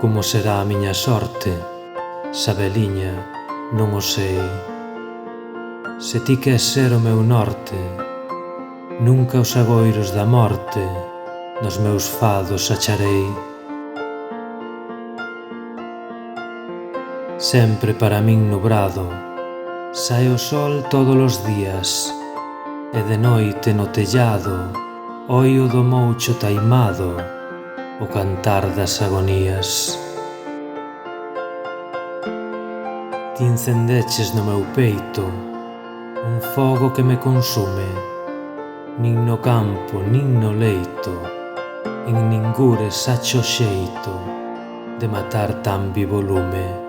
Como será a miña sorte? Sabeliña, non o sei. Se ti queres ser o meu norte, nunca os agoiros da morte nos meus fados acharei. Sempre para min nubrado, sae o sol todos os días, e de noite no tellado oio do moucho taimado o cantar das agonías. Ti encendeches no meu peito un fogo que me consume, nin no campo nin no leito, en ningures hacho xeito de matar tan vivo lume.